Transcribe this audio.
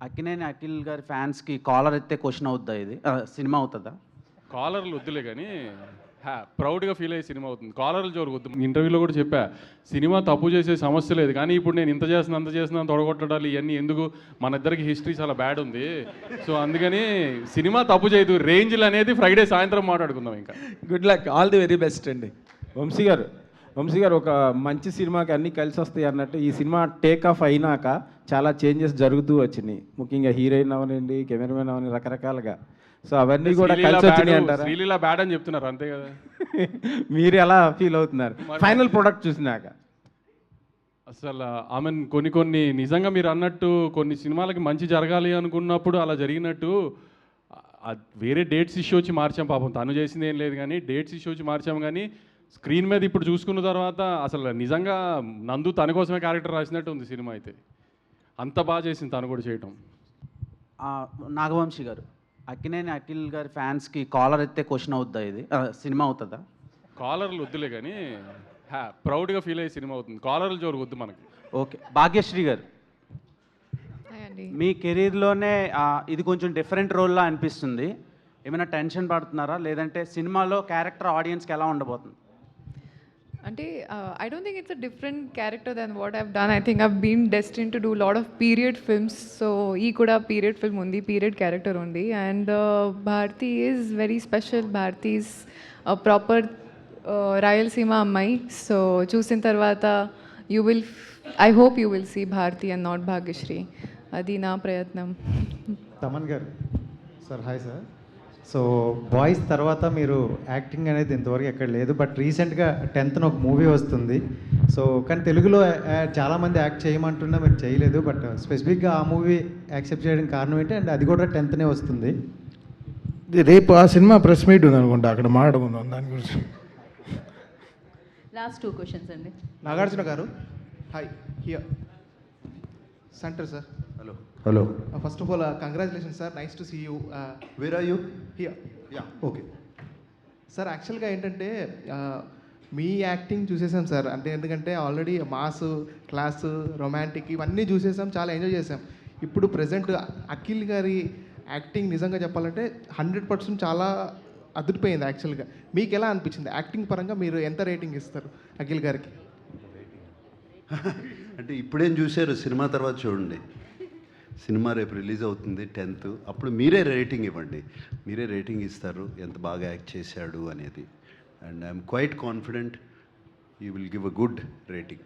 అక్కినేని అఖిల్ గారి ఫ్యాన్స్‌కి కాలర్ ఎత్తే క్వెషన్ అవుద్దా ఇది? సినిమా అవుతదా? కాలర్లు వద్దులే కానీ ప్రౌడ్గా ఫీల్ అయ్యే సినిమా అవుతుంది. కాలర్లు జోరుకు వద్దు. ఇంటర్వ్యూలో కూడా చెప్పా, సినిమా తప్పు చేసే సమస్య లేదు, కానీ ఇప్పుడు నేను ఇంత చేస్తున్నా అంత చేస్తున్నా తొడగొట్టడాలు ఇవన్నీ ఎందుకు, మన ఇద్దరికి హిస్టరీ చాలా బ్యాడ్ ఉంది. సో అందుకని సినిమా తప్పు చేయదు, రేంజ్లు అనేది ఫ్రైడే సాయంత్రం మాట్లాడుకుందాం. ఇంకా good luck, all the very best అండి. వంశీ గారు ఒక మంచి సినిమాకి అన్నీ కలిసి వస్తాయి అన్నట్టు ఈ సినిమా టేక్ ఆఫ్ అయినాక చాలా చేంజెస్ జరుగుతూ వచ్చినాయి. ముఖ్యంగా హీరోయిన్ అవనండి, కెమెరామెన్ అవని రకరకాలుగా. సో అవన్నీ కూడా కలిసి వచ్చినాయి అంటారా? శ్రీలీలా బ్యాడ్ అని చెప్తున్నారు అంతే కదా. మీరు ఎలా ఫీల్ అవుతున్నారు ఫైనల్ ప్రొడక్ట్ చూసినాక? అసలు ఆమె కొన్ని నిజంగా మీరు అన్నట్టు కొన్ని సినిమాలకి మంచి జరగాలి అనుకున్నప్పుడు అలా జరిగినట్టు వేరే డేట్స్ ఇష్యూ వచ్చి మార్చాం. పాపం తను చేసింది ఏం లేదు, కానీ డేట్స్ ఇష్యూ వచ్చి మార్చాం. కానీ స్క్రీన్ మీద ఇప్పుడు చూసుకున్న తర్వాత అసలు నిజంగా నందు తన కోసమే క్యారెక్టర్ రాసినట్టు ఉంది సినిమా అయితే. అంత బాగా చేసింది తను కూడా చేయటం. నాగవంశి గారు, అక్కినేని అఖిల్ గారి ఫ్యాన్స్‌కి కాలర్ ఎత్తే క్వెషన్ అవుద్దా ఇది? సినిమా అవుతదా? కాలర్లు వద్దులే కానీ ప్రౌడ్గా ఫీల్ అయ్యే సినిమా అవుతుంది. కాలర్లు జోరు వద్దు మనకి. ఓకే. భాగ్యశ్రీ గారు, మీ కెరీర్‌లోనే ఇది కొంచెం డిఫరెంట్ రోల్‌లా అనిపిస్తుంది. ఏమైనా టెన్షన్ పడుతున్నారా? లేదంటే సినిమాలో క్యారెక్టర్ ఆడియన్స్‌కి ఎలా ఉండబోతుంది? అంటే I don't think it's a different character than what I've done. I think I've been destined to do a lot of period films. So ee kuda period film undi, period character undi, and Bharti is very special. Bharti is a proper Rayalaseema అమ్మాయి. So చూసిన తర్వాత I hope you will see Bharti and not Bhagyashree. అది నా ప్రయత్నం. తమన్ గారు sir, hi sir. So boys తర్వాత మీరు acting అనేది ఇంతవరకు ఎక్కడ లేదు, బట్ రీసెంట్గా 10th ఒక మూవీ వస్తుంది. సో కానీ తెలుగులో చాలామంది యాక్ట్ చేయమంటున్నా మీరు చేయలేదు, బట్ స్పెసిఫిక్గా ఆ మూవీ యాక్సెప్ట్ చేయడానికి కారణం ఏంటి? అండ్ అది కూడా 10th వస్తుంది. రేపు ఆ సినిమా ప్రెస్ మీట్ ఉంది అనుకుంటా, అక్కడ మాట్లాడుకుందాం దాని గురించి. లాస్ట్ 2 క్వశ్చన్స్ అండి. నాగార్జున గారు, hi. Here centre sir. Hello. First of all congratulations sir, nice to see you. Where are you? Here. Yeah, okay sir, యాక్చువల్గా ఏంటంటే మీ యాక్టింగ్ చూసేసాం సార్. అంటే ఎందుకంటే ఆల్రెడీ మాస్, క్లాస్, రొమాంటిక్ ఇవన్నీ చూసేసాం, చాలా ఎంజాయ్ చేసాం. ఇప్పుడు ప్రజెంట్ అఖిల్ గారి యాక్టింగ్ నిజంగా చెప్పాలంటే 100% చాలా అదిరిపోయింది. యాక్చువల్గా మీకు ఎలా అనిపించింది యాక్టింగ్ పరంగా? మీరు ఎంత రేటింగ్ ఇస్తారు అఖిల్ గారికి? అంటే ఇప్పుడేం చూశారు, సినిమా తర్వాత చూడండి. సినిమా రేపు రిలీజ్ అవుతుంది 10th, అప్పుడు మీరే రేటింగ్ ఇవ్వండి. మీరే రేటింగ్ ఇస్తారు ఎంత బాగా యాక్ట్ చేశాడు అనేది. And I'm quite confident you will give a good rating.